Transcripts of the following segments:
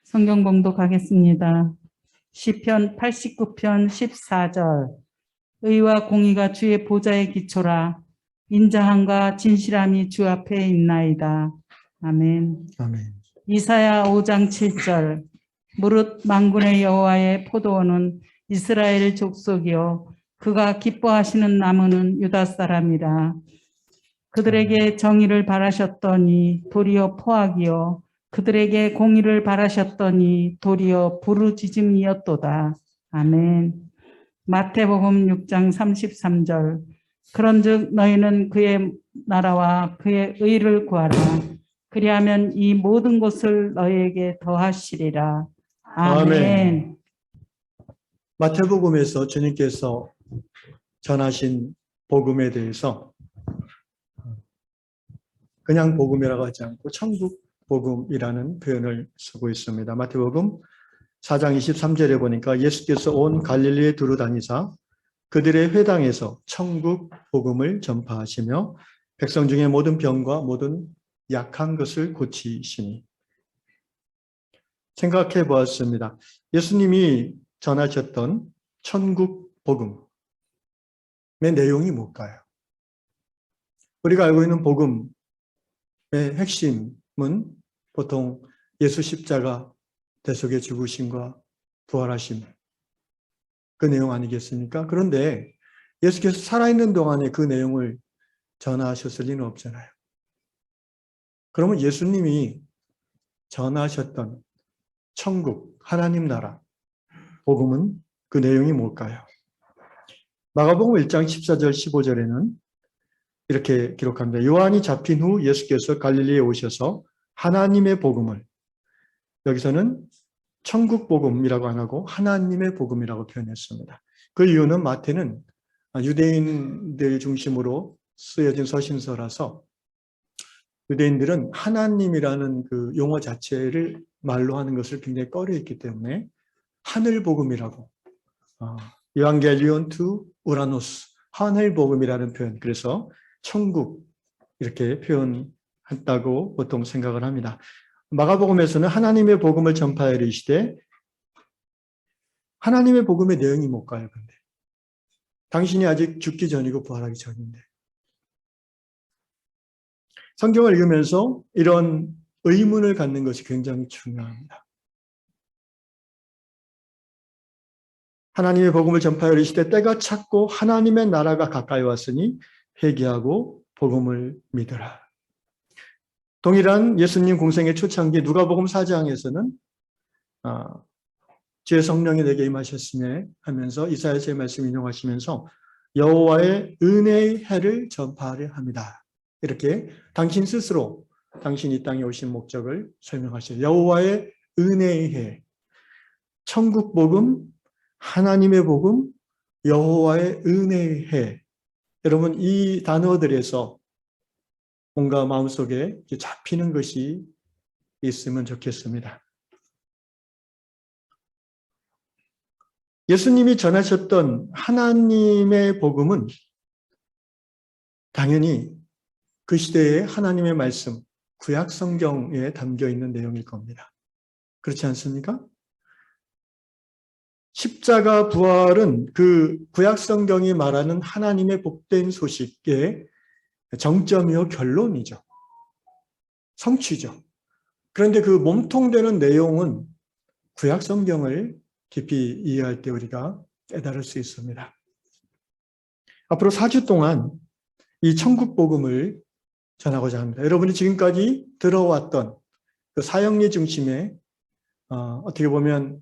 성경 봉독하겠습니다. 시편 89편 14절. 의와 공의가 주의 보좌의 기초라. 인자함과 진실함이 주 앞에 있나이다. 아멘. 아멘. 이사야 5장 7절. 무릇 만군의 여호와의 포도원은 이스라엘 족속이요 그가 기뻐하시는 나무는 유다 사람이라. 그들에게 정의를 바라셨더니 도리어 포악이요 그들에게 공의를 바라셨더니 도리어 부르짖음이었도다. 아멘. 마태복음 6장 33절. 그런즉 너희는 그의 나라와 그의 의를 구하라. 그리하면 이 모든 것을 너희에게 더하시리라. 아멘. 아멘. 마태복음에서 주님께서 전하신 복음에 대해서 그냥 복음이라고 하지 않고 천국 복음이라는 표현을 쓰고 있습니다. 마태복음 4장 23절에 보니까 예수께서 온 갈릴리에 두루 다니사 그들의 회당에서 천국 복음을 전파하시며 백성 중에 모든 병과 모든 약한 것을 고치시니. 생각해 보았습니다. 예수님이 전하셨던 천국 복음의 내용이 뭘까요? 우리가 알고 있는 복음의 핵심은 보통 예수 십자가 대속의 죽으심과 부활하심 그 내용 아니겠습니까? 그런데 예수께서 살아있는 동안에 그 내용을 전하셨을 리는 없잖아요. 그러면 예수님이 전하셨던 천국, 하나님 나라, 복음은 그 내용이 뭘까요? 마가복음 1장 14절 15절에는 이렇게 기록합니다. 요한이 잡힌 후 예수께서 갈릴리에 오셔서 하나님의 복음을, 여기서는 천국 복음이라고 안 하고 하나님의 복음이라고 표현했습니다. 그 이유는 마태는 유대인들 중심으로 쓰여진 서신서라서 유대인들은 하나님이라는 그 용어 자체를 말로 하는 것을 굉장히 꺼려했기 때문에 하늘 복음이라고, 이완겔리온 투 우라노스, 하늘 복음이라는 표현, 그래서 천국 이렇게 표현했다고 보통 생각을 합니다. 마가복음에서는 하나님의 복음을 전파하여 이르시되, 하나님의 복음의 내용이 뭘까요? 근데 당신이 아직 죽기 전이고 부활하기 전인데. 성경을 읽으면서 이런 의문을 갖는 것이 굉장히 중요합니다. 하나님의 복음을 전파하여 이르시되 때가 찼고 하나님의 나라가 가까이 왔으니 회개하고 복음을 믿으라. 동일한 예수님 공생의 초창기 누가복음 4장에서는 주의 성령이 내게 임하셨으며 하면서 이사야서의 말씀 인용하시면서 여호와의 은혜의 해를 전파하려 합니다. 이렇게 당신 스스로 당신이 이 땅에 오신 목적을 설명하셔요. 여호와의 은혜의 해, 천국 복음, 하나님의 복음, 여호와의 은혜의 해. 여러분 이 단어들에서 뭔가 마음속에 잡히는 것이 있으면 좋겠습니다. 예수님이 전하셨던 하나님의 복음은 당연히 그 시대의 하나님의 말씀, 구약 성경에 담겨 있는 내용일 겁니다. 그렇지 않습니까? 십자가 부활은 그 구약 성경이 말하는 하나님의 복된 소식의 정점이요 결론이죠. 성취죠. 그런데 그 몸통되는 내용은 구약 성경을 깊이 이해할 때 우리가 깨달을 수 있습니다. 앞으로 4주 동안 이 천국 복음을 전하고자 합니다. 여러분이 지금까지 들어왔던 그 사형리 중심의 어떻게 보면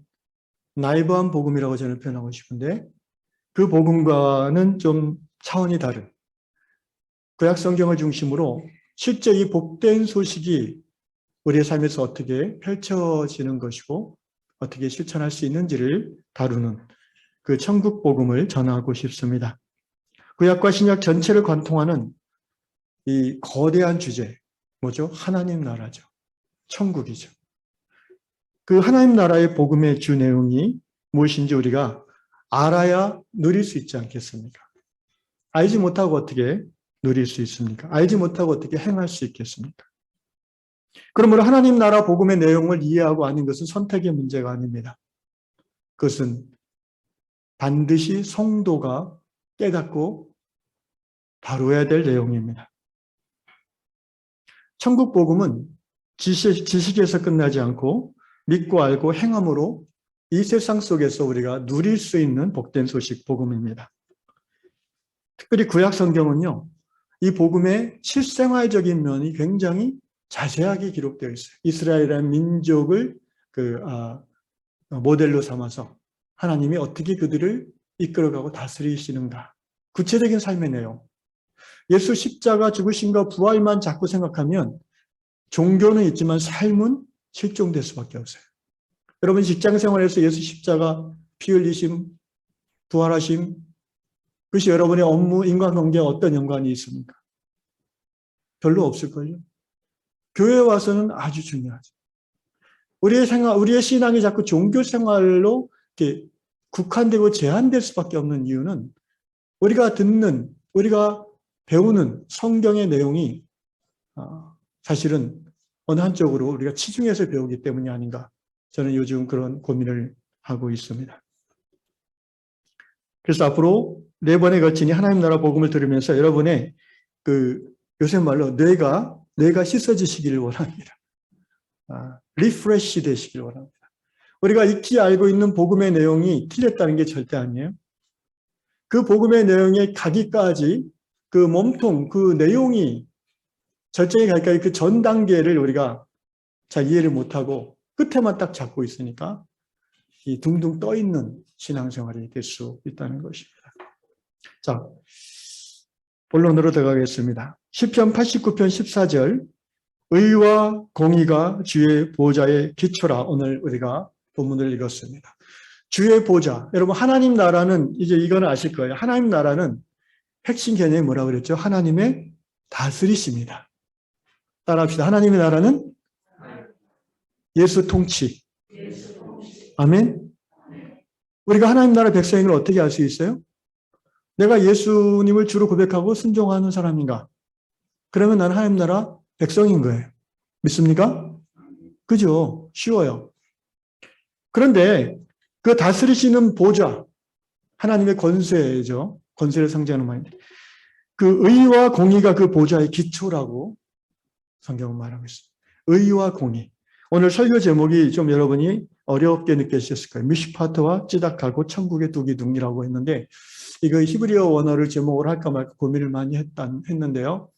나이브한 복음이라고 저는 표현하고 싶은데 그 복음과는 좀 차원이 다른 구약 성경을 중심으로 실제 이 복된 소식이 우리의 삶에서 어떻게 펼쳐지는 것이고 어떻게 실천할 수 있는지를 다루는 그 천국 복음을 전하고 싶습니다. 구약과 신약 전체를 관통하는 이 거대한 주제, 뭐죠? 하나님 나라죠. 천국이죠. 그 하나님 나라의 복음의 주 내용이 무엇인지 우리가 알아야 누릴 수 있지 않겠습니까? 알지 못하고 어떻게 누릴 수 있습니까? 알지 못하고 어떻게 행할 수 있겠습니까? 그러므로 하나님 나라 복음의 내용을 이해하고 아는 것은 선택의 문제가 아닙니다. 그것은 반드시 성도가 깨닫고 다루어야 될 내용입니다. 천국 복음은 지식에서 끝나지 않고 믿고 알고 행함으로 이 세상 속에서 우리가 누릴 수 있는 복된 소식 복음입니다. 특별히 구약 성경은요, 이 복음의 실생활적인 면이 굉장히 자세하게 기록되어 있어요. 이스라엘이라는 민족을 모델로 삼아서 하나님이 어떻게 그들을 이끌어가고 다스리시는가. 구체적인 삶의 내용. 예수 십자가 죽으심과 부활만 자꾸 생각하면 종교는 있지만 삶은 실종될 수밖에 없어요. 여러분 직장 생활에서 예수 십자가 피 흘리심, 부활하심, 그것이 여러분의 업무, 인간관계에 어떤 연관이 있습니까? 별로 없을걸요. 교회에 와서는 아주 중요하죠. 우리의 신앙이 자꾸 종교 생활로 이렇게 국한되고 제한될 수밖에 없는 이유는 우리가 배우는 성경의 내용이 사실은 어느 한쪽으로 우리가 치중해서 배우기 때문이 아닌가. 저는 요즘 그런 고민을 하고 있습니다. 그래서 앞으로 4번에 걸치니 하나님 나라 복음을 들으면서 여러분의 요새 말로 뇌가 씻어지시기를 원합니다. 리프레시 되시기를 원합니다. 우리가 익히 알고 있는 복음의 내용이 틀렸다는 게 절대 아니에요. 그 복음의 내용에 가기까지 그 몸통, 그 내용이 절정에 갈까지 그 전 단계를 우리가 잘 이해를 못하고 끝에만 딱 잡고 있으니까 이 둥둥 떠 있는 신앙생활이 될 수 있다는 것입니다. 자, 본론으로 들어가겠습니다. 시편 89편 14절, 의와 공의가 주의 보좌의 기초라. 오늘 우리가 본문을 읽었습니다. 주의 보좌. 여러분 하나님 나라는 이제 이거는 아실 거예요. 하나님 나라는 핵심 개념이 뭐라고 그랬죠? 하나님의 다스리십니다. 따라합시다. 하나님의 나라는 예수 통치. 아멘. 우리가 하나님 나라 백성임을 어떻게 알 수 있어요? 내가 예수님을 주로 고백하고 순종하는 사람인가? 그러면 나는 하나님 나라 백성인 거예요. 믿습니까? 그죠? 쉬워요. 그런데 그 다스리시는 보좌, 하나님의 권세죠. 권세를 상징하는 말인데 그 의와 공의가 그 보좌의 기초라고 성경은 말하고 있습니다. 의와 공의. 오늘 설교 제목이 좀 여러분이 어렵게 느끼셨을 거예요. 미시파트와 찌닥하고 천국의 두 기둥이라고 했는데 이거 히브리어 원어를 제목으로 할까 말까 고민을 많이 했는데요.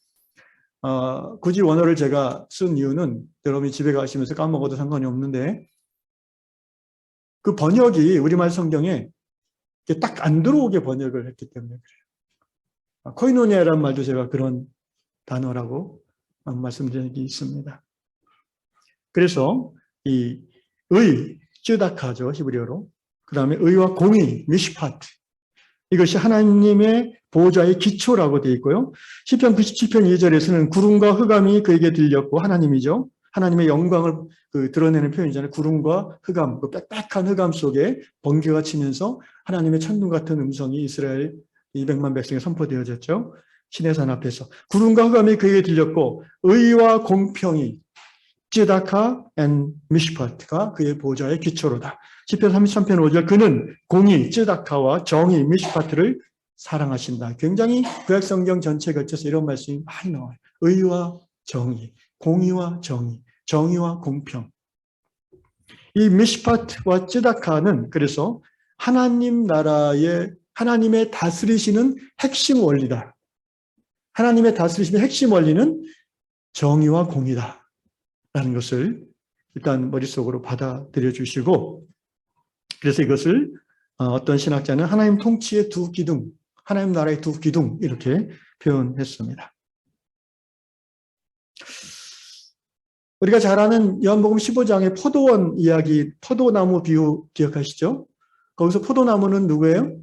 굳이 원어를 제가 쓴 이유는 여러분이 집에 가시면서 까먹어도 상관이 없는데 그 번역이 우리말 성경에 딱 안 들어오게 번역을 했기 때문에 그래요. 코이노니아라는 말도 제가 그런 단어라고 말씀드린 게 있습니다. 그래서 이 의, 쯔다카죠, 히브리어로. 그 다음에 의와 공의, 미시파트. 이것이 하나님의 보호자의 기초라고 되어 있고요. 시편 97편 2절에서는 구름과 흑암이 그에게 들렸고, 하나님이죠. 하나님의 영광을 드러내는 표현이잖아요. 구름과 흑암, 그 빽빽한 흑암 속에 번개가 치면서 하나님의 천둥 같은 음성이 이스라엘 200만 백성에 선포되어졌죠. 시내산 앞에서. 구름과 흑암이 그에게 들렸고, 의와 공평이 찌다카 앤 미시파트가 그의 보좌의 기초로다. 시편 33편 5절 그는 공의, 찌다카와 정의, 미시파트를 사랑하신다. 굉장히 구약 성경 전체에 걸쳐서 이런 말씀이 많이 나와요. 의와 정의, 공의와 정의, 정의와 공평. 이 미시파트와 찌다카는 그래서 하나님 나라의 하나님의 다스리시는 핵심 원리다. 하나님의 다스리시는 핵심 원리는 정의와 공의다. 라는 것을 일단 머릿속으로 받아들여 주시고 그래서 이것을 어떤 신학자는 하나님 통치의 두 기둥, 하나님 나라의 두 기둥 이렇게 표현했습니다. 우리가 잘 아는 요한복음 15장의 포도원 이야기, 포도나무 비유 기억하시죠? 거기서 포도나무는 누구예요?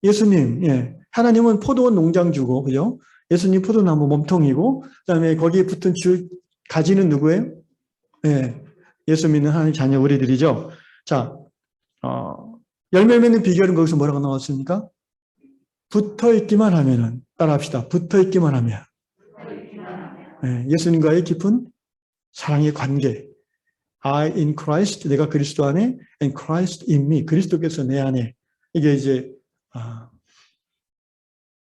예수님. 예. 하나님은 포도원 농장주고, 그죠? 예수님 포도나무 몸통이고, 그 다음에 거기에 붙은 가지는 누구예요? 예. 예수 믿는 하나님 자녀 우리들이죠. 자, 열매 맺는 비결은 거기서 뭐라고 나왔습니까? 붙어 있기만 하면은, 따라합시다. 붙어 있기만 하면. 예. 예수님과의 깊은 사랑의 관계. I in Christ, 내가 그리스도 안에, and Christ in me, 그리스도께서 내 안에. 이게 이제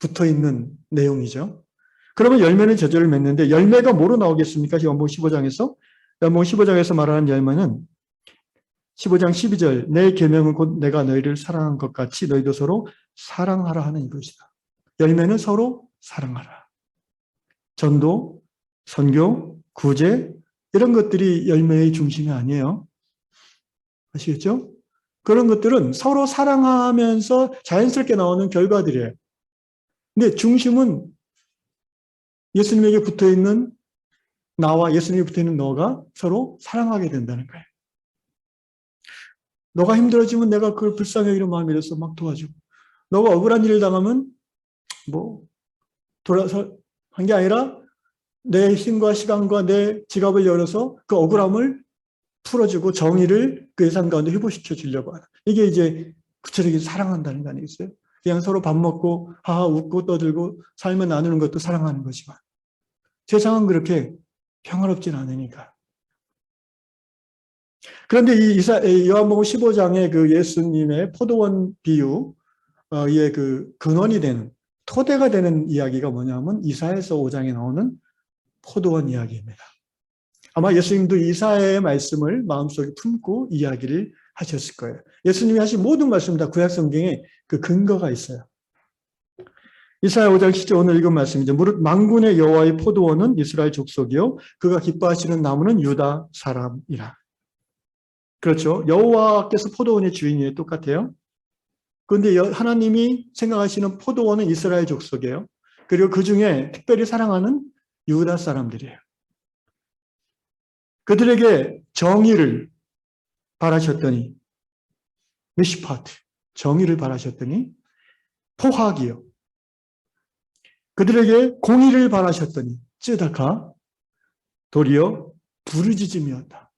붙어있는 내용이죠. 그러면 열매는 저절로 맺는데 열매가 뭐로 나오겠습니까? 연봉 15장에서. 연봉 15장에서 말하는 열매는 15장 12절, 내 계명은 곧 내가 너희를 사랑한 것 같이 너희도 서로 사랑하라 하는 이것이다. 열매는 서로 사랑하라. 전도, 선교, 구제 이런 것들이 열매의 중심이 아니에요. 아시겠죠? 그런 것들은 서로 사랑하면서 자연스럽게 나오는 결과들이에요. 근데 중심은 예수님에게 붙어있는 나와 예수님에게 붙어있는 너가 서로 사랑하게 된다는 거예요. 너가 힘들어지면 내가 그걸 불쌍히 여기는 마음이 들어서 막 도와주고, 너가 억울한 일을 당하면 돌아서 한 게 아니라 내 힘과 시간과 내 지갑을 열어서 그 억울함을 풀어주고 정의를 그 삶 가운데 회복시켜 주려고 하는. 이게 이제 구체적인 사랑한다는 거 아니겠어요? 그냥 서로 밥 먹고 하하 웃고 떠들고 삶을 나누는 것도 사랑하는 거지만 세상은 그렇게 평화롭진 않으니까. 그런데 이 요한복음 15장의 그 예수님의 포도원 비유의 그 근원이 되는 토대가 되는 이야기가 뭐냐면 이사야서 5장에 나오는 포도원 이야기입니다. 아마 예수님도 이사야의 말씀을 마음속에 품고 이야기를 하셨을 거예요. 예수님이 하신 모든 말씀 다 구약 성경에 그 근거가 있어요. 이사야 5장 10절 오늘 읽은 말씀이죠. 무릇 만군의 여호와의 포도원은 이스라엘 족속이요 그가 기뻐하시는 나무는 유다 사람이라. 그렇죠. 여호와께서 포도원의 주인이에요. 똑같아요. 그런데 하나님이 생각하시는 포도원은 이스라엘 족속이에요. 그리고 그 중에 특별히 사랑하는 유다 사람들이에요. 그들에게 정의를 바라셨더니 미시파트, 정의를 바라셨더니 포학이요. 그들에게 공의를 바라셨더니 쯔다카, 도리어 부르짖음이었다.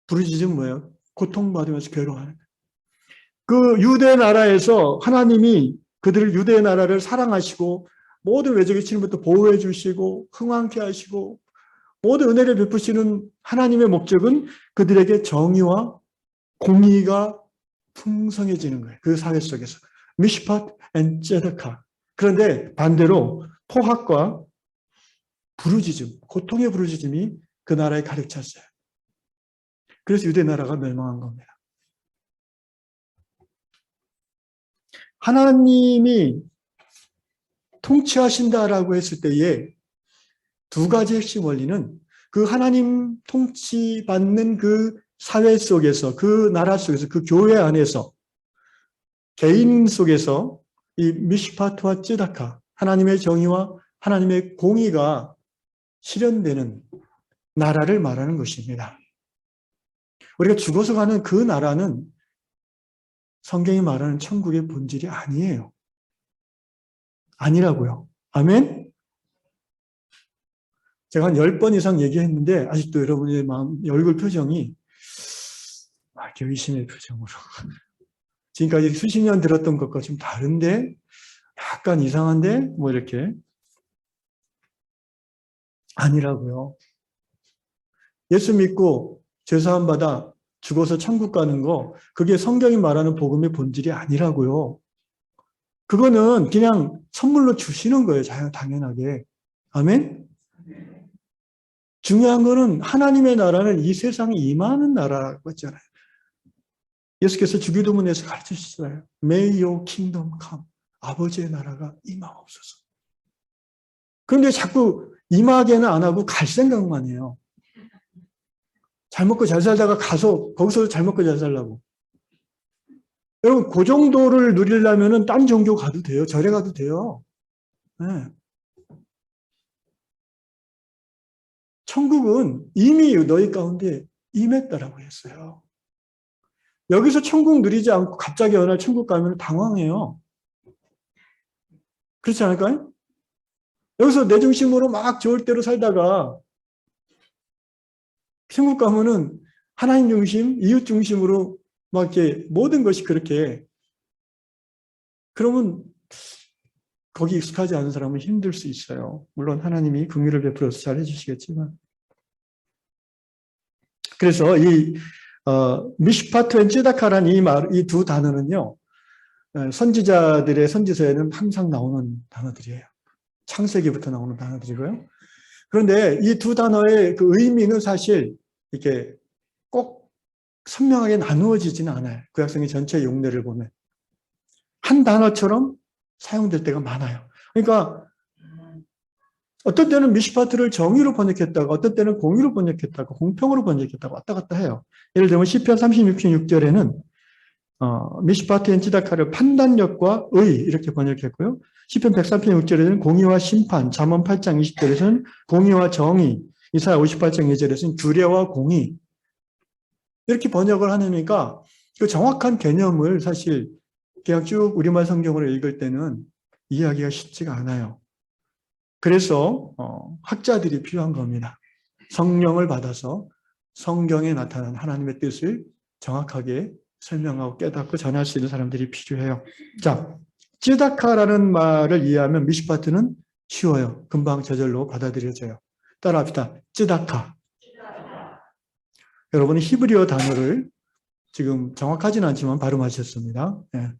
부르짖음 뭐예요? 고통받으면서 괴로워하는 거예요. 그 유대 나라에서 하나님이 그들을 유대 나라를 사랑하시고 모든 외적의 침부터 보호해 주시고 흥왕케 하시고 모든 은혜를 베푸시는 하나님의 목적은 그들에게 정의와 공의가 풍성해지는 거예요. 그 사회 속에서. 미시팟 앤 ጼ데카. 그런데 반대로 포학과 부르짖음, 고통의 부르짖음이 그 나라에 가득 찼어요. 그래서 유대 나라가 멸망한 겁니다. 하나님이 통치하신다라고 했을 때에 두 가지 핵심 원리는 그 하나님 통치받는 그 사회 속에서, 그 나라 속에서, 그 교회 안에서, 개인 속에서 이 미시파트와 쯔다카, 하나님의 정의와 하나님의 공의가 실현되는 나라를 말하는 것입니다. 우리가 죽어서 가는 그 나라는 성경이 말하는 천국의 본질이 아니에요. 아니라고요. 아멘? 제가 한 10번 이상 얘기했는데 아직도 여러분의 마음, 얼굴 표정이 의심의 표정으로. 지금까지 수십 년 들었던 것과 좀 다른데 약간 이상한데 뭐 이렇게 아니라고요. 예수 믿고 죄사함 받아 죽어서 천국 가는 거 그게 성경이 말하는 복음의 본질이 아니라고요. 그거는 그냥 선물로 주시는 거예요. 당연하게. 아멘? 중요한 거는 하나님의 나라는 이 세상에 임하는 나라라고 했잖아요. 예수께서 주기도문에서 가르치셨어요. May your kingdom come. 아버지의 나라가 임하옵소서. 그런데 자꾸 임하게는 안 하고 갈 생각만 해요. 잘 먹고 잘 살다가 가서 거기서 잘 먹고 잘 살라고. 여러분 그 정도를 누리려면 딴 종교 가도 돼요. 절에 가도 돼요. 네. 천국은 이미 너희 가운데 임했다라고 했어요. 여기서 천국 누리지 않고 갑자기 어느 날 천국 가면 당황해요. 그렇지 않을까요? 여기서 내 중심으로 막 좋을 대로 살다가 천국 가면은 하나님 중심, 이웃 중심으로 막 이렇게 모든 것이 그렇게 그러면 거기 익숙하지 않은 사람은 힘들 수 있어요. 물론 하나님이 긍휼을 베풀어서 잘 해주시겠지만 그래서 이 미슈파트와 찌다카라는 이 두 단어는요, 선지자들의 선지서에는 항상 나오는 단어들이에요. 창세기부터 나오는 단어들이고요. 그런데 이 두 단어의 그 의미는 사실 이렇게 꼭 선명하게 나누어지지는 않아요. 구약성의 전체 용례를 보면. 한 단어처럼 사용될 때가 많아요. 그러니까 어떤 때는 미슈파트를 정의로 번역했다가 어떤 때는 공의로 번역했다가 공평으로 번역했다가 왔다 갔다 해요. 예를 들면 시편 36편 6절에는 미슈파트 엔치다카를 판단력과 의 이렇게 번역했고요. 시편 103편 6절에는 공의와 심판, 잠언 8장 20절에서는 공의와 정의, 이사야 58장 2절에서는 규례와 공의 이렇게 번역을 하니까 그 정확한 개념을 사실 그냥 쭉 우리말 성경으로 읽을 때는 이해하기가 쉽지가 않아요. 그래서 학자들이 필요한 겁니다. 성령을 받아서 성경에 나타난 하나님의 뜻을 정확하게 설명하고 깨닫고 전할 수 있는 사람들이 필요해요. 자, 찌다카라는 말을 이해하면 미슈파트는 쉬워요. 금방 저절로 받아들여져요. 따라합시다. 찌다카. 여러분은 히브리어 단어를 지금 정확하지는 않지만 발음하셨습니다. 예.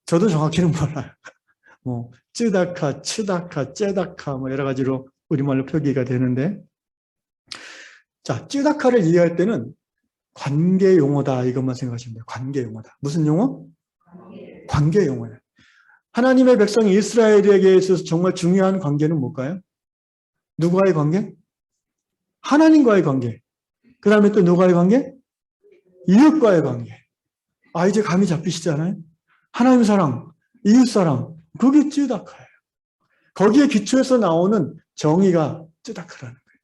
저도 정확히는 몰라요. 뭐 찌다카, 치다카, 째다카 뭐 여러 가지로 우리말로 표기가 되는데, 자, 찌다카를 이해할 때는 관계 용어다 이것만 생각하시면 돼요. 관계 용어다. 무슨 용어? 관계 용어예요. 하나님의 백성 이스라엘에게 있어서 정말 중요한 관계는 뭘까요? 누구와의 관계? 하나님과의 관계. 그 다음에 또 누구와의 관계? 이웃과의 관계. 이제 감이 잡히시잖아요. 하나님 사랑, 이웃 사랑, 그게 찌다카예요. 거기에 기초해서 나오는 정의가 찌다카라는 거예요.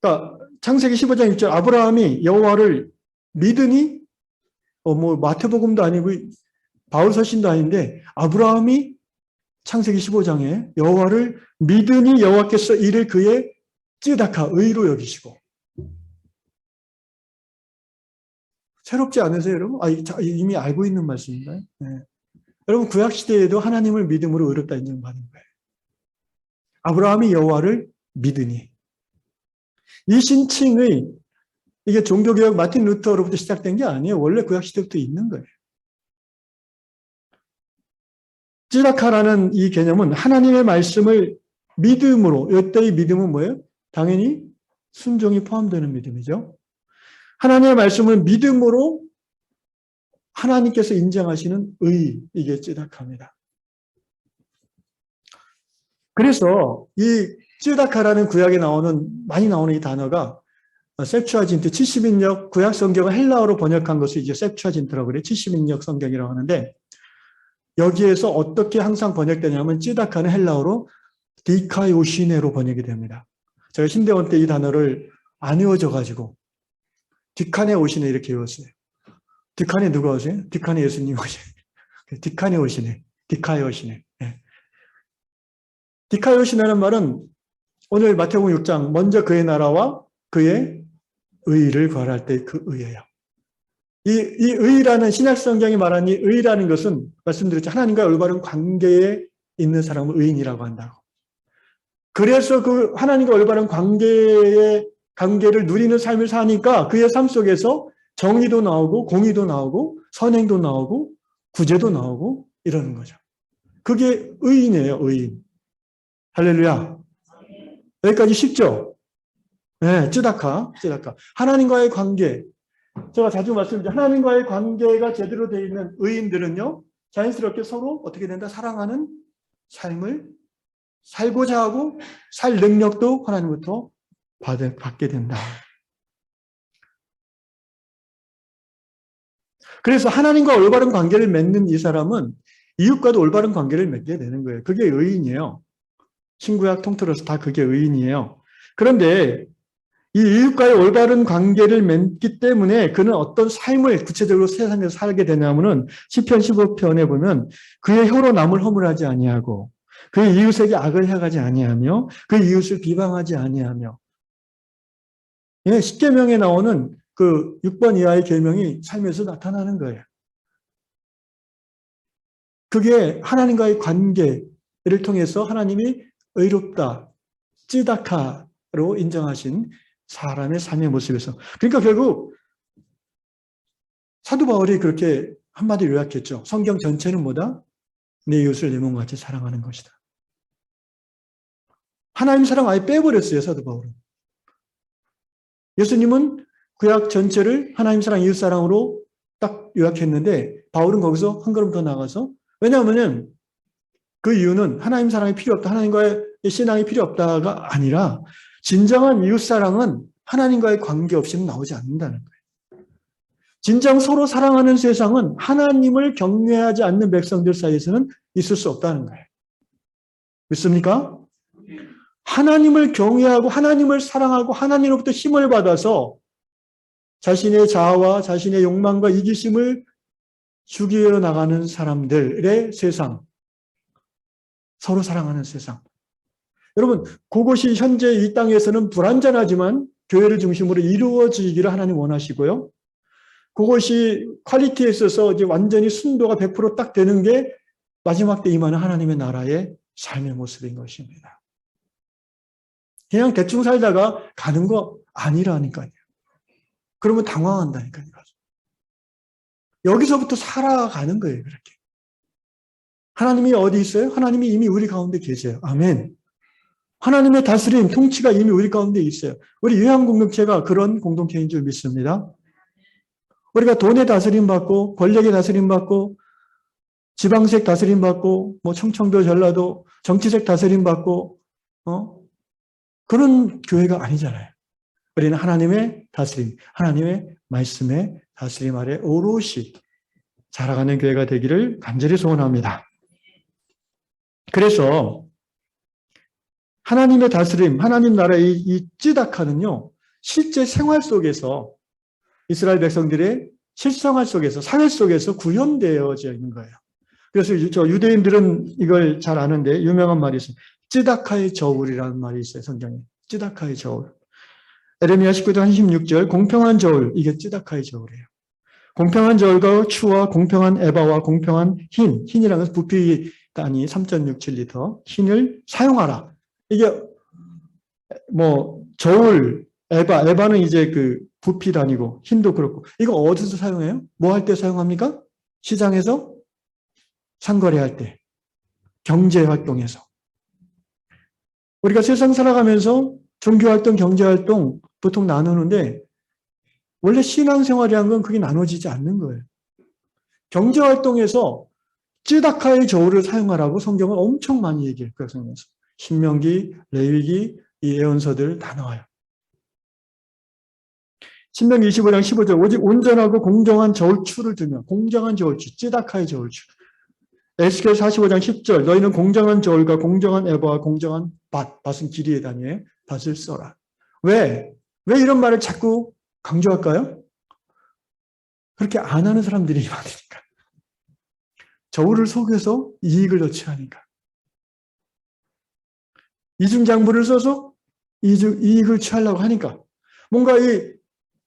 그러니까 창세기 15장 6절 아브라함이 여호와를 믿으니 뭐 마태복음도 아니고 바울 서신도 아닌데 아브라함이 창세기 15장에 여호와를 믿으니 여호와께서 이를 그의 찌다카 의로 여기시고. 새롭지 않으세요, 여러분? 이미 알고 있는 말씀인가요? 네. 여러분 구약 시대에도 하나님을 믿음으로 의롭다 인정받은 거예요. 아브라함이 여호와를 믿으니. 이 신칭의 이게 종교개혁 마틴 루터로부터 시작된 게 아니에요. 원래 구약 시대부터 있는 거예요. 찌라카라는 이 개념은 하나님의 말씀을 믿음으로, 이때의 믿음은 뭐예요? 당연히 순종이 포함되는 믿음이죠. 하나님의 말씀을 믿음으로 하나님께서 인정하시는 의, 이게 찌다카입니다. 그래서 이 찌다카라는 구약에 많이 나오는 이 단어가 셉추아진트 70인역 구약 성경을 헬라어로 번역한 것을 이제 셉추아진트라고 그래요. 70인역 성경이라고 하는데 여기에서 어떻게 항상 번역되냐면 찌다카는 헬라어로 디카이오시네로 번역이 됩니다. 제가 신대원 때 이 단어를 안 외워져가지고 디카네 오시네 이렇게 외웠어요. 디카네 누가 오세요? 디카네 예수님 오시네. 디카네 오시네. 디카이 오시네. 네. 디카이 오시네라는 말은 오늘 마태복음 6장 먼저 그의 나라와 그의 의를 구하라 할 때 그 의예요. 이 의라는 신약 성경이 말하는 이 의라는 것은 말씀드렸죠. 하나님과 올바른 관계에 있는 사람을 의인이라고 한다고. 그래서 그 하나님과 올바른 관계를 누리는 삶을 사니까 그의 삶 속에서 정의도 나오고 공의도 나오고 선행도 나오고 구제도 나오고 이러는 거죠. 그게 의인이에요. 의인. 할렐루야. 여기까지 쉽죠? 네, 찌다카. 하나님과의 관계. 제가 자주 말씀드리죠. 하나님과의 관계가 제대로 되어 있는 의인들은요, 자연스럽게 서로 어떻게 된다? 사랑하는 삶을 살고자 하고 살 능력도 하나님부터 받게 된다. 그래서 하나님과 올바른 관계를 맺는 이 사람은 이웃과도 올바른 관계를 맺게 되는 거예요. 그게 의인이에요. 신구약 통틀어서 다 그게 의인이에요. 그런데 이 이웃과의 올바른 관계를 맺기 때문에 그는 어떤 삶을 구체적으로 세상에서 살게 되냐면은 시편 15편에 보면 그의 혀로 남을 허물하지 아니하고 그의 이웃에게 악을 행하지 아니하며 그의 이웃을 비방하지 아니하며. 예, 십계명에 나오는 그 6번 이하의 계명이 삶에서 나타나는 거예요. 그게 하나님과의 관계를 통해서 하나님이 의롭다, 찌다카로 인정하신 사람의 삶의 모습에서. 그러니까 결국 사도 바울이 그렇게 한마디로 요약했죠. 성경 전체는 뭐다? 내 이웃을 내 몸같이 사랑하는 것이다. 하나님 사랑 아예 빼버렸어요, 사도 바울은. 예수님은 구약 전체를 하나님 사랑, 이웃 사랑으로 딱 요약했는데 바울은 거기서 한 걸음 더 나가서, 왜냐하면 그 이유는 하나님 사랑이 필요 없다, 하나님과의 신앙이 필요 없다가 아니라 진정한 이웃 사랑은 하나님과의 관계 없이는 나오지 않는다는 거예요. 진정 서로 사랑하는 세상은 하나님을 경외하지 않는 백성들 사이에서는 있을 수 없다는 거예요. 믿습니까? 하나님을 경외하고 하나님을 사랑하고 하나님으로부터 힘을 받아서 자신의 자아와 자신의 욕망과 이기심을 죽이어 나가는 사람들의 세상, 서로 사랑하는 세상. 여러분, 그것이 현재 이 땅에서는 불완전하지만 교회를 중심으로 이루어지기를 하나님 원하시고요. 그것이 퀄리티에 있어서 이제 완전히 순도가 100% 딱 되는 게 마지막 때 임하는 하나님의 나라의 삶의 모습인 것입니다. 그냥 대충 살다가 가는 거 아니라니까요. 그러면 당황한다니까요. 여기서부터 살아가는 거예요, 그렇게. 하나님이 어디 있어요? 하나님이 이미 우리 가운데 계세요. 아멘. 하나님의 다스림, 통치가 이미 우리 가운데 있어요. 우리 요한공동체가 그런 공동체인 줄 믿습니다. 우리가 돈의 다스림 받고, 권력의 다스림 받고, 지방색 다스림 받고, 뭐 청청도 전라도 정치색 다스림 받고, 그런 교회가 아니잖아요. 우리는 하나님의 다스림, 하나님의 말씀의 다스림 아래 오롯이 자라가는 교회가 되기를 간절히 소원합니다. 그래서 하나님의 다스림, 하나님 나라의 이 찌다카는요, 실제 생활 속에서 이스라엘 백성들의 실생활 속에서, 사회 속에서 구현되어져 있는 거예요. 그래서 저 유대인들은 이걸 잘 아는데 유명한 말이 있어요. 찌다카의 저울이라는 말이 있어요, 성경에. 찌다카의 저울. 에레미야 19장 16절, 공평한 저울, 이게 찌다카의 저울이에요. 공평한 저울과 추와 공평한 에바와 공평한 흰이라는 것은 부피 단위 3.67리터, 흰을 사용하라. 이게 뭐 저울, 에바는 이제 그 부피 단위고 흰도 그렇고, 이거 어디서 사용해요? 뭐 할 때 사용합니까? 시장에서 상거래할 때, 경제 활동에서. 우리가 세상 살아가면서 종교활동, 경제활동 보통 나누는데 원래 신앙생활이라는 건 그게 나눠지지 않는 거예요. 경제활동에서 찌다카의 저울을 사용하라고 성경은 엄청 많이 얘기해요. 그 성경에서. 신명기, 레위기, 이 예언서들 다 나와요. 신명기 25장 15절, 오직 온전하고 공정한 저울추를 두며, 공정한 저울추, 찌다카의 저울추. 에스겔 45장 10절, 너희는 공정한 저울과 공정한 에바와 공정한 밭은 길이의 단위에 밭을 써라. 왜 이런 말을 자꾸 강조할까요? 그렇게 안 하는 사람들이 많으니까. 저울을 속여서 이익을 더 취하니까. 이중장부를 써서 이익을 취하려고 하니까. 뭔가 이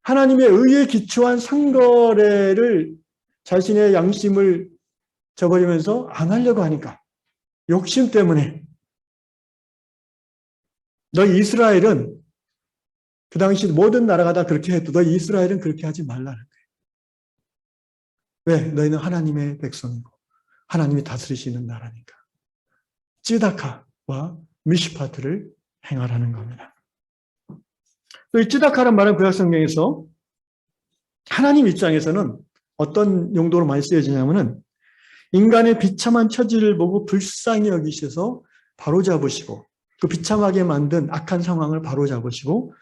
하나님의 의에 기초한 상거래를 자신의 양심을 저버리면서 안 하려고 하니까. 욕심 때문에. 너희 이스라엘은 그 당시 모든 나라가 다 그렇게 해도 너희 이스라엘은 그렇게 하지 말라는 거예요. 왜? 너희는 하나님의 백성이고 하나님이 다스리시는 나라니까. 찌다카와 미시파트를 행하라는 겁니다. 또 이 찌다카라는 말은 구약성경에서 하나님 입장에서는 어떤 용도로 많이 쓰여지냐면은 인간의 비참한 처지를 보고 불쌍히 여기셔서 바로잡으시고 그 비참하게 만든 악한 상황을 바로잡으시고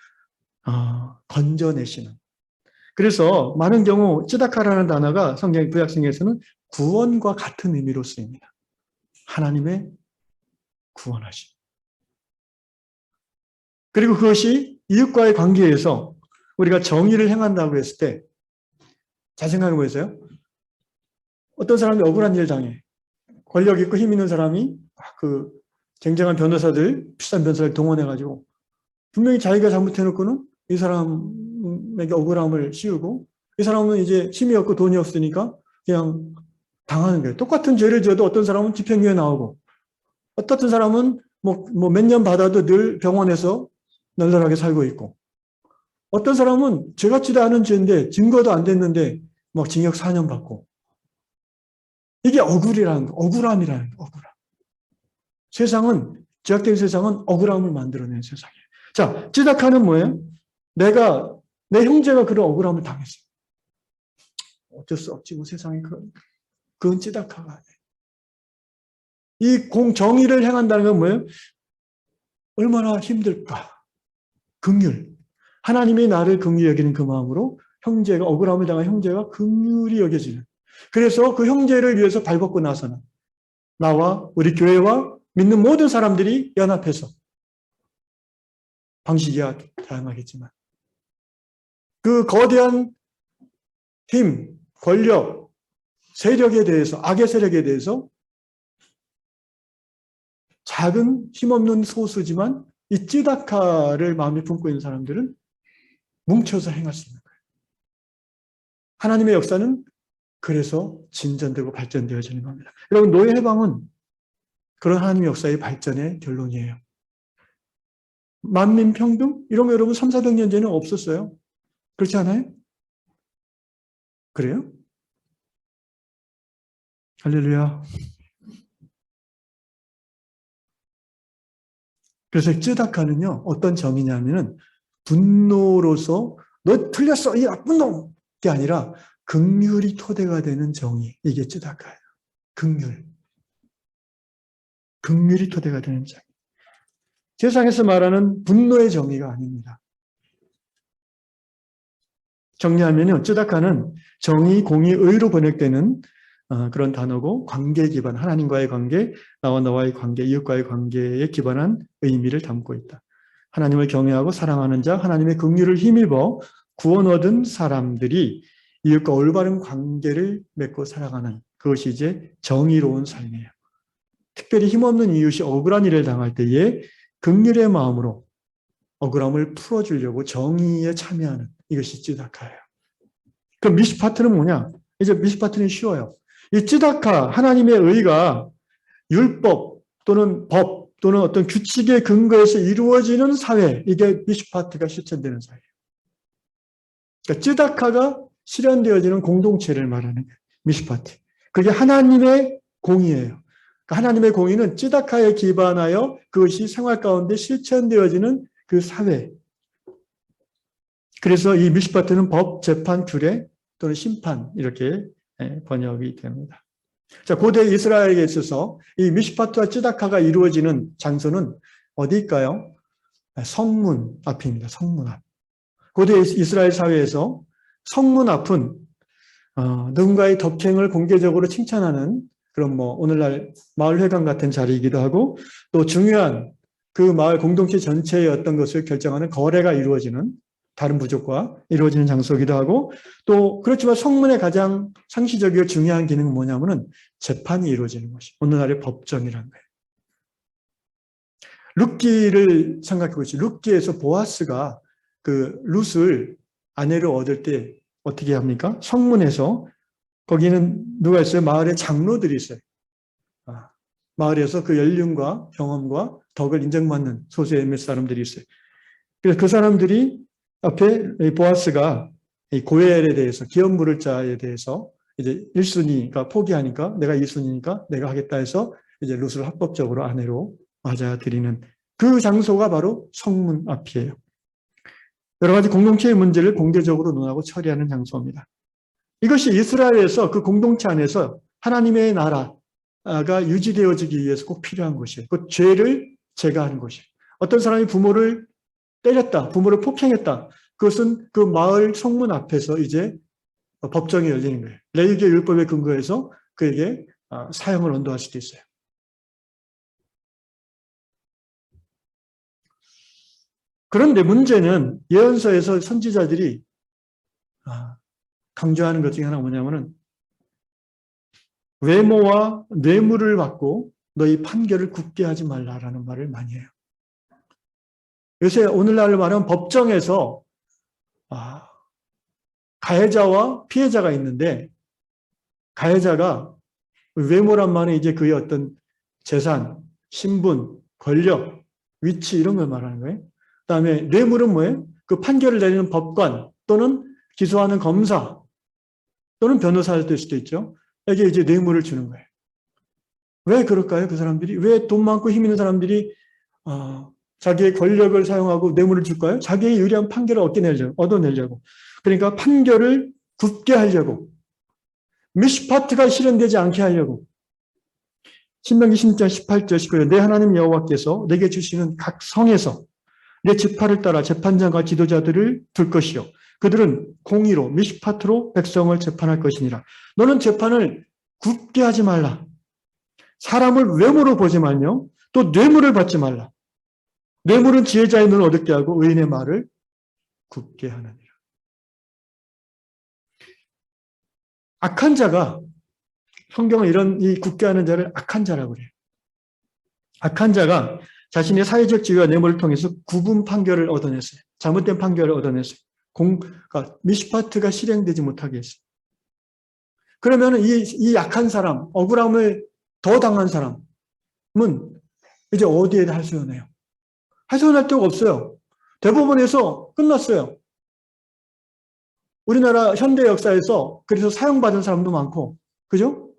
건져내시는. 그래서 많은 경우 찌다카라는 단어가 성경 구약성경에서는 구원과 같은 의미로 쓰입니다. 하나님의 구원하심. 그리고 그것이 이웃과의 관계에서 우리가 정의를 행한다고 했을 때 잘 생각해 보세요. 어떤 사람이 억울한 일을 당해. 권력 있고 힘 있는 사람이 그 쟁쟁한 변호사들, 비싼 변호사를 동원해가지고 분명히 자기가 잘못해놓고는 이 사람에게 억울함을 씌우고 이 사람은 이제 힘이 없고 돈이 없으니까 그냥 당하는 거예요. 똑같은 죄를 지어도 어떤 사람은 집행유예 나오고 어떤 사람은 뭐 몇 년 받아도 늘 병원에서 널널하게 살고 있고 어떤 사람은 죄 같지도 않은 죄인데 증거도 안 됐는데 막 징역 4년 받고. 이게 억울이라는 거, 억울함이라는 거, 억울함. 세상은, 죄악된 세상은 억울함을 만들어내는 세상이에요. 자, 찌다카는 뭐예요? 내 형제가 그런 억울함을 당했어요. 어쩔 수 없지, 뭐 세상에 그건 찌다카가 아니에요. 이 공정의를 행한다는 건 뭐예요? 얼마나 힘들까? 긍휼. 하나님이 나를 긍휼히 여기는 그 마음으로 형제가, 억울함을 당한 형제가 긍휼히 여겨지는. 그래서 그 형제를 위해서 발벗고 나서는 나와 우리 교회와 믿는 모든 사람들이 연합해서, 방식이 다양하겠지만 그 거대한 힘, 권력, 세력에 대해서, 악의 세력에 대해서 작은 힘없는 소수지만 이 찌다카를 마음에 품고 있는 사람들은 뭉쳐서 행할 수 있는 거예요. 하나님의 역사는 그래서 진전되고 발전되어지는 겁니다. 여러분, 노예 해방은 그런 하나님의 역사의 발전의 결론이에요. 만민 평등? 이런 거 여러분 3, 400년 전에는 없었어요. 그렇지 않아요? 그래요? 할렐루야. 그래서 쯔다카는요, 어떤 정의냐면은 분노로서 너 틀렸어, 이 나쁜 놈! 게 아니라 긍휼이 토대가 되는 정의. 이게 쯔다카예요. 긍휼. 긍휼이 토대가 되는 정의. 세상에서 말하는 분노의 정의가 아닙니다. 정리하면요, 쯔다카는 정의, 공의, 의로 번역되는 그런 단어고, 관계 기반, 하나님과의 관계, 나와 너와의 관계, 이웃과의 관계에 기반한 의미를 담고 있다. 하나님을 경외하고 사랑하는 자, 하나님의 긍휼을 힘입어 구원 얻은 사람들이 이웃과 올바른 관계를 맺고 살아가는, 그것이 이제 정의로운 삶이에요. 특별히 힘없는 이웃이 억울한 일을 당할 때에 긍휼의 마음으로 억울함을 풀어주려고 정의에 참여하는, 이것이 쯔다카예요. 그럼 미시파트는 뭐냐? 이제 미시파트는 쉬워요. 이 쯔다카, 하나님의 의가 율법 또는 법 또는 어떤 규칙의 근거에서 이루어지는 사회, 이게 미시파트가 실천되는 사회예요. 그러니까 쯔다카가 실현되어지는 공동체를 말하는 거예요. 미시파트. 그게 하나님의 공의예요. 그러니까 하나님의 공의는 쯔다카에 기반하여 그것이 생활 가운데 실천되어지는 그 사회. 그래서 이 미시파트는 법, 재판, 규례 또는 심판, 이렇게 번역이 됩니다. 자, 고대 이스라엘에 있어서 이 미시파트와 쯔다카가 이루어지는 장소는 어디일까요? 성문 앞입니다. 성문 앞. 고대 이스라엘 사회에서 성문 앞은 누군가의 덕행을 공개적으로 칭찬하는 그런 뭐 오늘날 마을회관 같은 자리이기도 하고, 또 중요한 그 마을 공동체 전체의 어떤 것을 결정하는 거래가 이루어지는, 다른 부족과 이루어지는 장소이기도 하고, 또 그렇지만 성문의 가장 상시적이고 중요한 기능은 뭐냐면은 재판이 이루어지는 것이, 오늘날의 법정이라는 거예요. 룻기를 생각해 보시죠. 룻기에서 보아스가 그 룻을 아내로 얻을 때 어떻게 합니까? 성문에서, 거기는 누가 있어요? 마을의 장로들이 있어요. 마을에서 그 연륜과 경험과 덕을 인정받는 소수의 몇 사람들이 있어요. 그래서 그 사람들이 앞에 보아스가 이 고엘에 대해서, 기업 물을 자에 대해서 이제 1순위가 포기하니까 내가 2순위니까 내가 하겠다 해서 이제 룻을 합법적으로 아내로 맞아들이는 그 장소가 바로 성문 앞이에요. 여러 가지 공동체의 문제를 공개적으로 논하고 처리하는 장소입니다. 이것이 이스라엘에서 그 공동체 안에서 하나님의 나라가 유지되어지기 위해서 꼭 필요한 것이에요. 그 죄를 제거하는 것이에요. 어떤 사람이 부모를 때렸다, 부모를 폭행했다. 그것은 그 마을 성문 앞에서 이제 법정이 열리는 거예요. 레위기 율법에 근거해서 그에게 사형을 언도할 수도 있어요. 그런데 문제는 예언서에서 선지자들이 강조하는 것 중에 하나가 뭐냐면은 외모와 뇌물을 받고 너희 판결을 굳게 하지 말라라는 말을 많이 해요. 요새 오늘날 말하면 법정에서 가해자와 피해자가 있는데, 가해자가 외모란 말은 이제 그의 어떤 재산, 신분, 권력, 위치 이런 걸 말하는 거예요. 그다음에 뇌물은 뭐예요? 그 판결을 내리는 법관 또는 기소하는 검사 또는 변호사일 될 수도 있죠. 에게 이제 뇌물을 주는 거예요. 왜 그럴까요? 그 사람들이 왜 돈 많고 힘 있는 사람들이 자기의 권력을 사용하고 뇌물을 줄까요? 자기의 유리한 판결을 얻어내려고. 그러니까 판결을 굽게 하려고. 미시파트가 실현되지 않게 하려고. 신명기 16장 18절 19절 내 하나님 여호와께서 내게 주시는 각 성에서 내 지파를 따라 재판장과 지도자들을 둘 것이요. 그들은 공의로 미시파트로 백성을 재판할 것이니라. 너는 재판을 굽게 하지 말라. 사람을 외모로 보지 말며 또 뇌물을 받지 말라. 뇌물은 지혜자의 눈을 어둡게 하고 의인의 말을 굽게 하느니라. 악한 자가 성경은 이런 이 굽게 하는 자를 악한 자라고 그래요. 악한 자가 자신의 사회적 지위와 뇌물을 통해서 구분 판결을 얻어냈어요. 잘못된 판결을 얻어냈어요. 그러니까 미시파트가 실행되지 못하게 했어요. 그러면 이 약한 사람, 억울함을 더 당한 사람은 이제 어디에 하소연해요? 하소연할 데가 없어요. 대법원에서 끝났어요. 우리나라 현대 역사에서 그래서 사형받은 사람도 많고, 그죠?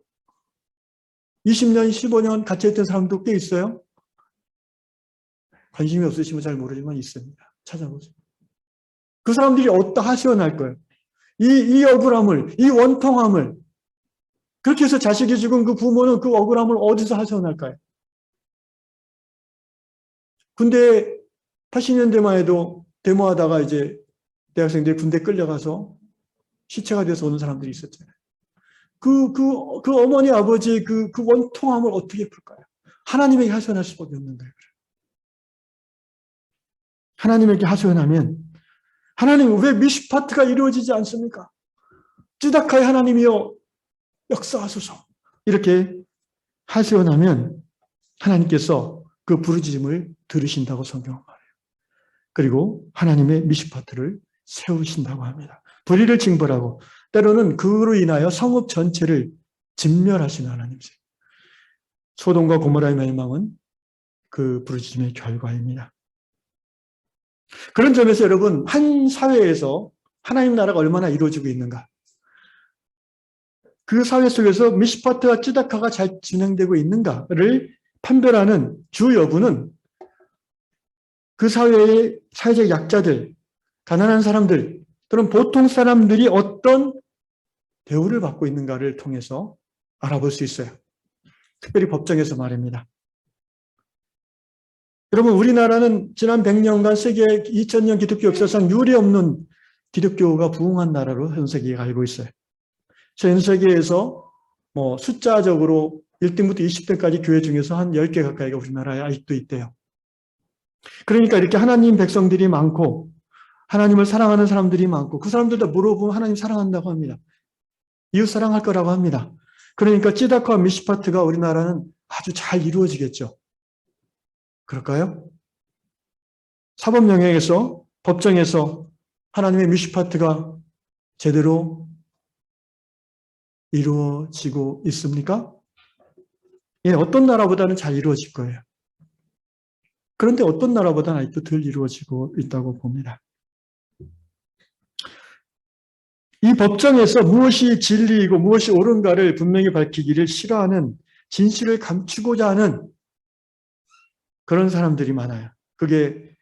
20년, 15년 갇혀있던 사람도 꽤 있어요. 관심이 없으시면 잘 모르지만 있습니다. 찾아보세요. 그 사람들이 어디다 하소연할 거예요? 이 억울함을, 이 원통함을, 그렇게 해서 자식이 죽은 그 부모는 그 억울함을 어디서 하소연할까요? 군대 80년대만 해도 데모하다가 이제 대학생들이 군대 끌려가서 시체가 돼서 오는 사람들이 있었잖아요. 그 어머니, 아버지의 그 원통함을 어떻게 풀까요? 하나님에게 하소연할 수밖에 없는 거예요. 하나님에게 하소연하면, 하나님 왜 미시파트가 이루어지지 않습니까? 찌다카의 하나님이여 역사하소서. 이렇게 하소연하면 하나님께서 그 부르짖음을 들으신다고 성경은 말해요. 그리고 하나님의 미시파트를 세우신다고 합니다. 불의를 징벌하고 때로는 그로 인하여 성읍 전체를 진멸하시는 하나님이세요. 소돔과 고모라의 멸망은 그 부르짖음의 결과입니다. 그런 점에서 여러분, 한 사회에서 하나님 나라가 얼마나 이루어지고 있는가? 그 사회 속에서 미시파트와 찌다카가 잘 진행되고 있는가를 판별하는 주 여부는 그 사회의 사회적 약자들, 가난한 사람들 또는 보통 사람들이 어떤 대우를 받고 있는가를 통해서 알아볼 수 있어요. 특별히 법정에서 말입니다. 여러분, 우리나라는 지난 100년간 세계 2000년 기독교 역사상 유례없는 기독교가 부흥한 나라로 전 세계가 알고 있어요. 전 세계에서 숫자적으로 1등부터 20등까지 교회 중에서 한 10개 가까이가 우리나라에 아직도 있대요. 그러니까 이렇게 하나님 백성들이 많고 하나님을 사랑하는 사람들이 많고 그 사람들도 물어보면 하나님 사랑한다고 합니다. 이웃 사랑할 거라고 합니다. 그러니까 찌다카와 미시파트가 우리나라는 아주 잘 이루어지겠죠. 그럴까요? 사법 영역에서 법정에서 하나님의 미시파트가 제대로 이루어지고 있습니까? 예, 어떤 나라보다는 잘 이루어질 거예요. 그런데 어떤 나라보다는 아직도 덜 이루어지고 있다고 봅니다. 이 법정에서 무엇이 진리이고 무엇이 옳은가를 분명히 밝히기를 싫어하는, 진실을 감추고자 하는 그런 사람들이 많아요. 그게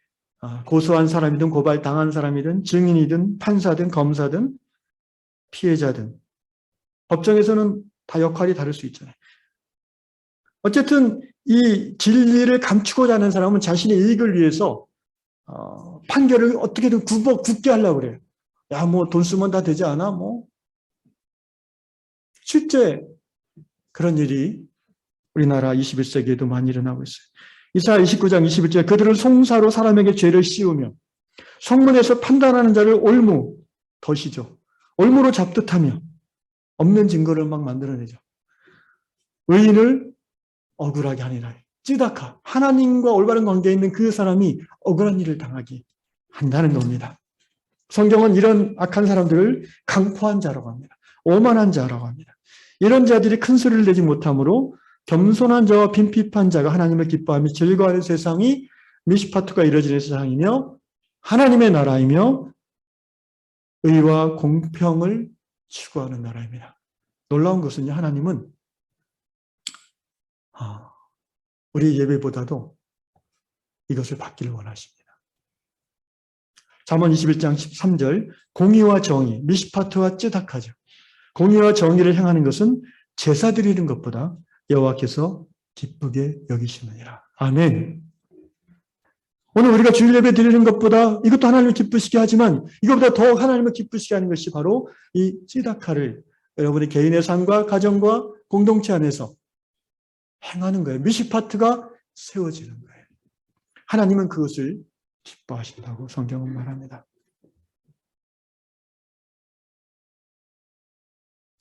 고소한 사람이든 고발당한 사람이든 증인이든 판사든 검사든 피해자든 법정에서는 다 역할이 다를 수 있잖아요. 어쨌든 이 진리를 감추고자 하는 사람은 자신의 이익을 위해서 판결을 어떻게든 굳게 하려고 그래요. 야, 돈 쓰면 다 되지 않아? 실제 그런 일이 우리나라 21세기에도 많이 일어나고 있어요. 이사야 29장 21절 그들은 송사로 사람에게 죄를 씌우며 성문에서 판단하는 자를 올무, 덫이죠. 올무로 잡듯하며 없는 증거를 막 만들어내죠. 의인을 억울하게 하니라. 찌다카, 하나님과 올바른 관계에 있는 그 사람이 억울한 일을 당하게 한다는 겁니다. 성경은 이런 악한 사람들을 강포한 자라고 합니다. 오만한 자라고 합니다. 이런 자들이 큰 소리를 내지 못하므로 겸손한 자와 빈핍한 자가 하나님을 기뻐하며 즐거워하는 세상이 미시파트가 이루어지는 세상이며 하나님의 나라이며 의와 공평을 추구하는 나라입니다. 놀라운 것은요, 하나님은 우리 예배보다도 이것을 받기를 원하십니다. 잠언 21장 13절, 공의와 정의, 미시파트와 쯔닥하죠. 공의와 정의를 행하는 것은 제사 드리는 것보다 여호와께서 기쁘게 여기시느니라. 아멘. 오늘 우리가 주일 예배 드리는 것보다 이것도 하나님을 기쁘시게 하지만 이것보다 더 하나님을 기쁘시게 하는 것이 바로 이 쯔닥하를 여러분의 개인의 삶과 가정과 공동체 안에서 행하는 거예요. 미시파트가 세워지는 거예요. 하나님은 그것을 기뻐하신다고 성경은 말합니다.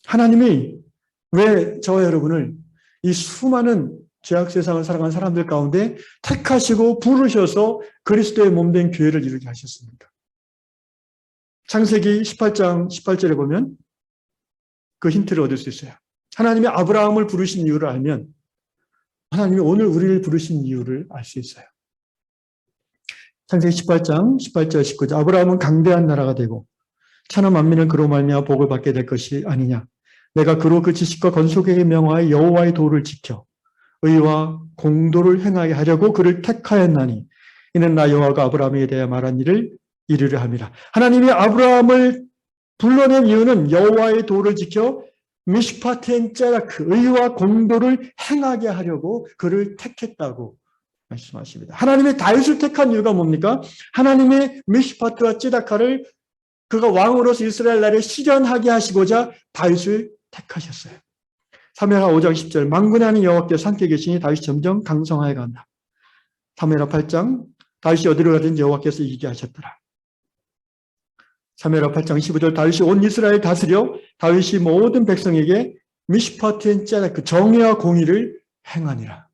하나님이 왜 저와 여러분을 이 수많은 죄악 세상을 살아가는 사람들 가운데 택하시고 부르셔서 그리스도의 몸된 교회를 이루게 하셨습니까? 창세기 18장 18절에 보면 그 힌트를 얻을 수 있어요. 하나님이 아브라함을 부르신 이유를 알면 하나님이 오늘 우리를 부르신 이유를 알 수 있어요. 창세기 18장 18절 19절, 아브라함은 강대한 나라가 되고 천하 만민은 그로 말미암아 복을 받게 될 것이 아니냐. 내가 그로 그 지식과 건속에게 명하여 여호와의 도를 지켜 의와 공도를 행하게 하려고 그를 택하였나니 이는 나 여호와가 아브라함에 대하여 말한 일을 이루려 함이라. 하나님이 아브라함을 불러낸 이유는 여호와의 도를 지켜 미시파트엔 쯔다크, 의와 공도를 행하게 하려고 그를 택했다고 말씀하십니다. 하나님의 다윗을 택한 이유가 뭡니까? 하나님의 미시파트와 쯔다카를 그가 왕으로서 이스라엘 나라에 실현하게 하시고자 다윗을 택하셨어요. 사무엘하 5장 10절, 만군의 하나님 여호와께서 함께 계시니 다윗이 점점 강성하여 간다. 사무엘하 8장, 다윗이 어디로 가든지 여호와께서 이기게 하셨더라. 사무엘하 8장 15절, 다윗이 온 이스라엘 다스려 다윗이 모든 백성에게 미시파트엔 쯔다크, 정의와 공의를 행하니라.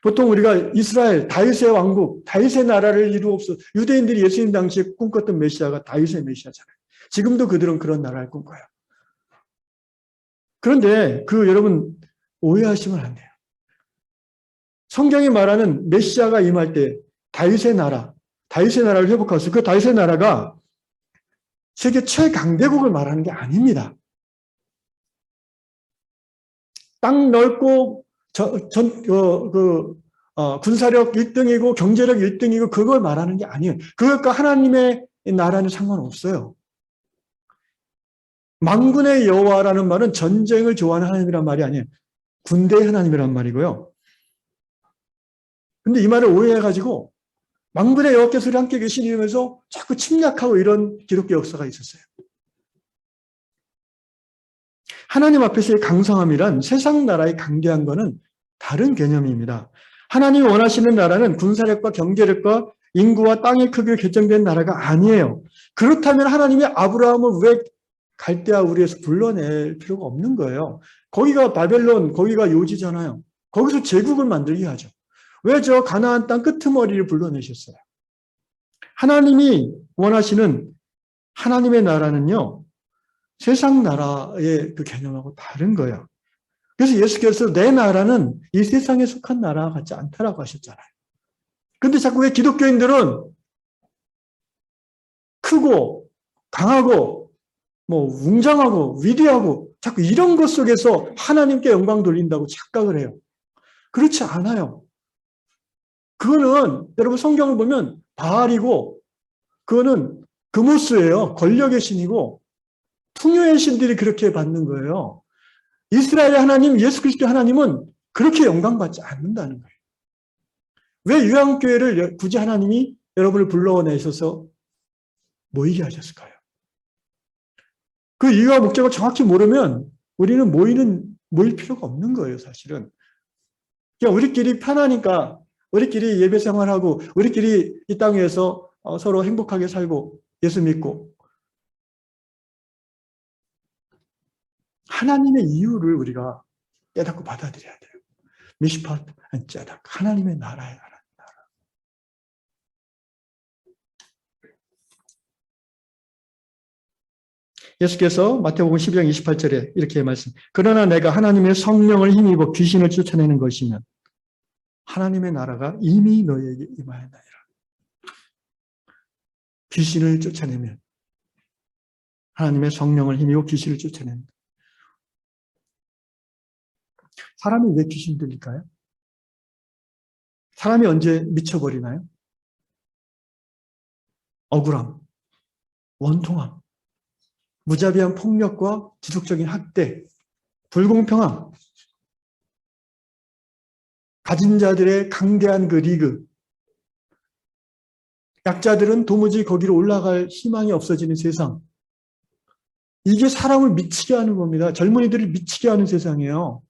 보통 우리가 이스라엘, 다윗의 왕국, 다윗의 나라를 이루옵소서. 유대인들이 예수님 당시에 꿈꿨던 메시아가 다윗의 메시아잖아요. 지금도 그들은 그런 나라를 꿈꿔요. 그런데 여러분 오해하시면 안 돼요. 성경이 말하는 메시아가 임할 때 다윗의 나라를 회복할 수, 그 다윗의 나라가 세계 최강대국을 말하는 게 아닙니다. 땅 넓고 군사력 1등이고 경제력 1등이고 그걸 말하는 게 아니에요. 그것과 하나님의 나라는 상관없어요. 만군의 여호와라는 말은 전쟁을 좋아하는 하나님이란 말이 아니에요. 군대의 하나님이란 말이고요. 근데 이 말을 오해해가지고 만군의 여호와께서 우리 함께 계시면서 자꾸 침략하고 이런 기독교 역사가 있었어요. 하나님 앞에서의 강성함이란 세상 나라의 강대한 것은 다른 개념입니다. 하나님이 원하시는 나라는 군사력과 경제력과 인구와 땅의 크기로 결정된 나라가 아니에요. 그렇다면 하나님이 아브라함을 왜 갈대아 우리에서 불러낼 필요가 없는 거예요. 거기가 바벨론, 거기가 요지잖아요. 거기서 제국을 만들게 하죠. 왜 저 가나안 땅 끄트머리를 불러내셨어요? 하나님이 원하시는 하나님의 나라는요, 세상 나라의 그 개념하고 다른 거예요. 그래서 예수께서 내 나라는 이 세상에 속한 나라와 같지 않다라고 하셨잖아요. 그런데 자꾸 왜 기독교인들은 크고 강하고 웅장하고 위대하고 자꾸 이런 것 속에서 하나님께 영광 돌린다고 착각을 해요. 그렇지 않아요. 그거는 여러분 성경을 보면 바알이고 그거는 그모스예요. 권력의 신이고 풍요의 신들이 그렇게 받는 거예요. 이스라엘의 하나님, 예수 그리스도의 하나님은 그렇게 영광받지 않는다는 거예요. 왜 유황교회를 굳이 하나님이 여러분을 불러내셔서 모이게 하셨을까요? 그 이유와 목적을 정확히 모르면 우리는 모일 필요가 없는 거예요, 사실은. 그냥 우리끼리 편하니까 우리끼리 예배 생활하고 우리끼리 이 땅에서 서로 행복하게 살고 예수 믿고 하나님의 이유를 우리가 깨닫고 받아들여야 돼요. 미시파트 쯔다크, 하나님의 나라예요. 예수께서 마태복음 12장 28절에 이렇게 말씀. 그러나 내가 하나님의 성령을 힘입어 귀신을 쫓아내는 것이면 하나님의 나라가 이미 너희에게 임하였나이다. 귀신을 쫓아내면 하나님의 성령을 힘입어 귀신을 쫓아냅니다. 사람이 왜 귀신 들릴까요? 사람이 언제 미쳐버리나요? 억울함, 원통함, 무자비한 폭력과 지속적인 학대, 불공평함, 가진 자들의 강대한 그 리그, 약자들은 도무지 거기로 올라갈 희망이 없어지는 세상. 이게 사람을 미치게 하는 겁니다. 젊은이들을 미치게 하는 세상이에요.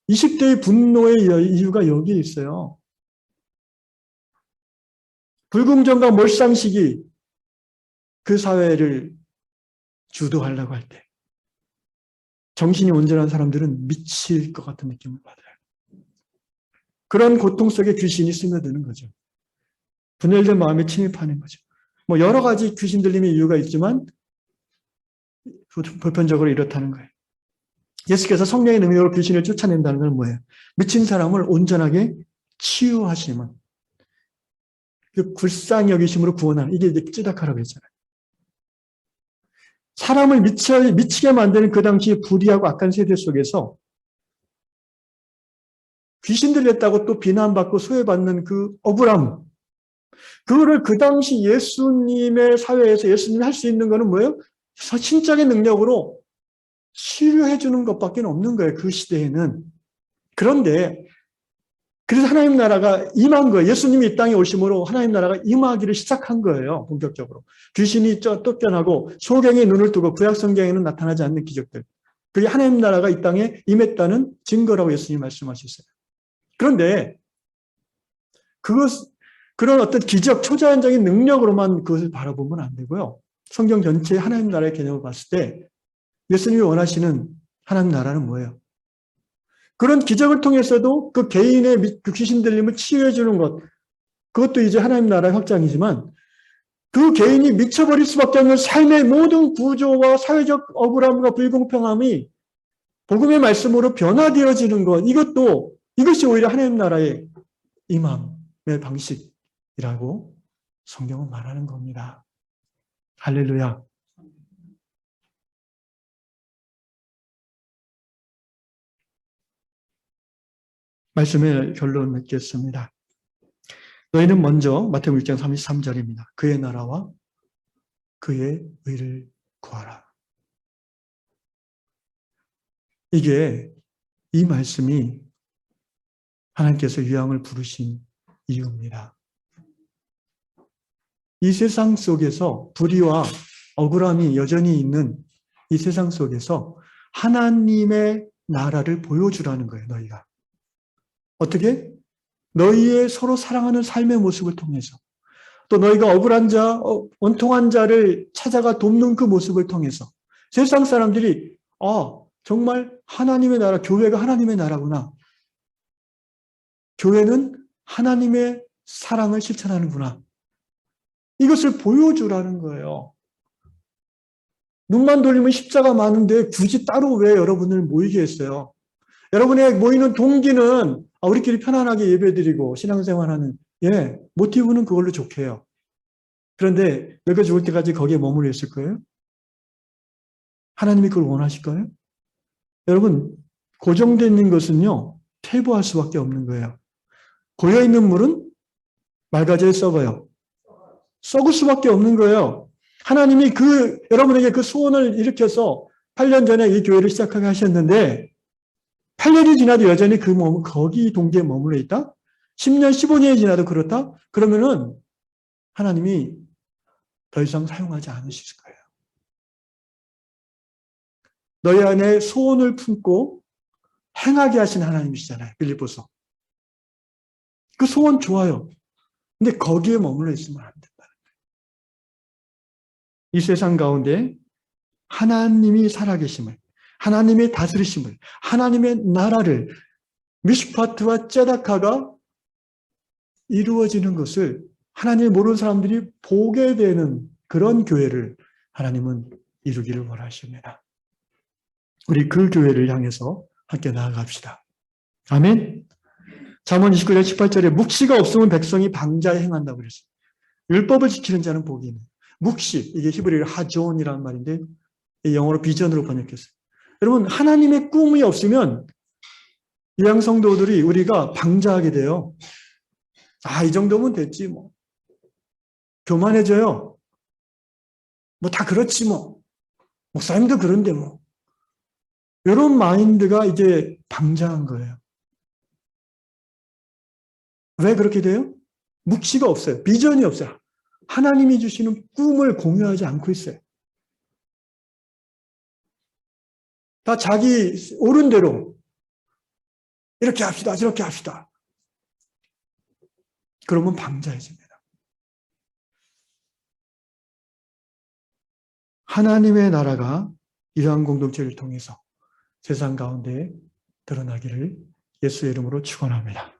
20대의 분노의 이유가 여기에 있어요. 불공정과 몰상식이 그 사회를 주도하려고 할 때 정신이 온전한 사람들은 미칠 것 같은 느낌을 받아요. 그런 고통 속에 귀신이 스며드는 거죠. 분열된 마음에 침입하는 거죠. 뭐 여러 가지 귀신 들림의 이유가 있지만 보편적으로 이렇다는 거예요. 예수께서 성령의 능력으로 귀신을 쫓아낸다는 건 뭐예요? 미친 사람을 온전하게 치유하심은 그 불쌍히 여기심으로 구원하는, 이게 이제 찌다카라고 했잖아요. 사람을 미치게 만드는 그 당시 불의하고 악한 세대 속에서 귀신 들렸다고 또 비난받고 소외받는 그 억울함, 그거를 그 당시 예수님의 사회에서 예수님이 할 수 있는 거는 뭐예요? 신적인 능력으로 치료해 주는 것밖에 없는 거예요. 그 시대에는. 그런데 그래서 하나님 나라가 임한 거예요. 예수님이 이 땅에 오심으로 하나님 나라가 임하기를 시작한 거예요. 본격적으로. 귀신이 쫓겨나고 소경의 눈을 뜨고 구약 성경에는 나타나지 않는 기적들. 그게 하나님 나라가 이 땅에 임했다는 증거라고 예수님이 말씀하셨어요. 그런데 그런 어떤 기적, 초자연적인 능력으로만 그것을 바라보면 안 되고요. 성경 전체의 하나님 나라의 개념을 봤을 때 예수님이 원하시는 하나님 나라는 뭐예요? 그런 기적을 통해서도 그 개인의 그 귀신 들림을 치유해 주는 것, 그것도 이제 하나님 나라의 확장이지만 그 개인이 미쳐버릴 수밖에 없는 삶의 모든 구조와 사회적 억울함과 불공평함이 복음의 말씀으로 변화되어지는 것, 이것이 오히려 하나님 나라의 임함의 방식이라고 성경은 말하는 겁니다. 할렐루야. 말씀의 결론 맺겠습니다. 너희는 먼저 마태복음 6장 33절입니다. 그의 나라와 그의 의를 구하라. 이 말씀이 하나님께서 유황을 부르신 이유입니다. 이 세상 속에서 불의와 억울함이 여전히 있는 이 세상 속에서 하나님의 나라를 보여주라는 거예요, 너희가. 어떻게? 너희의 서로 사랑하는 삶의 모습을 통해서, 또 너희가 억울한 자, 원통한 자를 찾아가 돕는 그 모습을 통해서 세상 사람들이 정말 하나님의 나라, 교회가 하나님의 나라구나. 교회는 하나님의 사랑을 실천하는구나. 이것을 보여주라는 거예요. 눈만 돌리면 십자가 많은데 굳이 따로 왜 여러분을 모이게 했어요? 여러분의 모이는 동기는 우리끼리 편안하게 예배드리고 신앙생활하는 모티브는 그걸로 좋게 해요. 그런데 너희가 죽을 때까지 거기에 머물러 있을 거예요? 하나님이 그걸 원하실까요? 여러분, 고정되어 있는 것은요, 퇴보할 수밖에 없는 거예요. 고여있는 물은 맑아져야 썩어요. 썩을 수밖에 없는 거예요. 하나님이 여러분에게 그 소원을 일으켜서 8년 전에 이 교회를 시작하게 하셨는데 8년이 지나도 여전히 거기 동기에 머물러 있다? 10년, 15년이 지나도 그렇다? 그러면은 하나님이 더 이상 사용하지 않으실 거예요. 너희 안에 소원을 품고 행하게 하신 하나님이시잖아요. 빌립보서. 그 소원 좋아요. 근데 거기에 머물러 있으면 안 된다는 거예요. 이 세상 가운데 하나님이 살아계심을, 하나님의 다스리심을, 하나님의 나라를, 미슈파트와 째다카가 이루어지는 것을 하나님을 모르는 사람들이 보게 되는 그런 교회를 하나님은 이루기를 원하십니다. 우리 그 교회를 향해서 함께 나아갑시다. 아멘. 잠언 29장 18절에 묵시가 없으면 백성이 방자에 행한다고 그랬어요. 율법을 지키는 자는 복이 있는. 묵시, 이게 히브리어로 하존이라는 말인데 영어로 비전으로 번역했어요. 여러분, 하나님의 꿈이 없으면 이양 성도들이 우리가 방자하게 돼요. 아, 이 정도면 됐지 뭐. 교만해져요. 뭐 다 그렇지 뭐. 목사님도 그런데 뭐. 이런 마인드가 이제 방자한 거예요. 왜 그렇게 돼요? 묵시가 없어요. 비전이 없어요. 하나님이 주시는 꿈을 공유하지 않고 있어요. 다 자기 옳은 대로 이렇게 합시다, 저렇게 합시다. 그러면 방자해집니다. 하나님의 나라가 이러한 공동체를 통해서 세상 가운데 드러나기를 예수의 이름으로 축원합니다.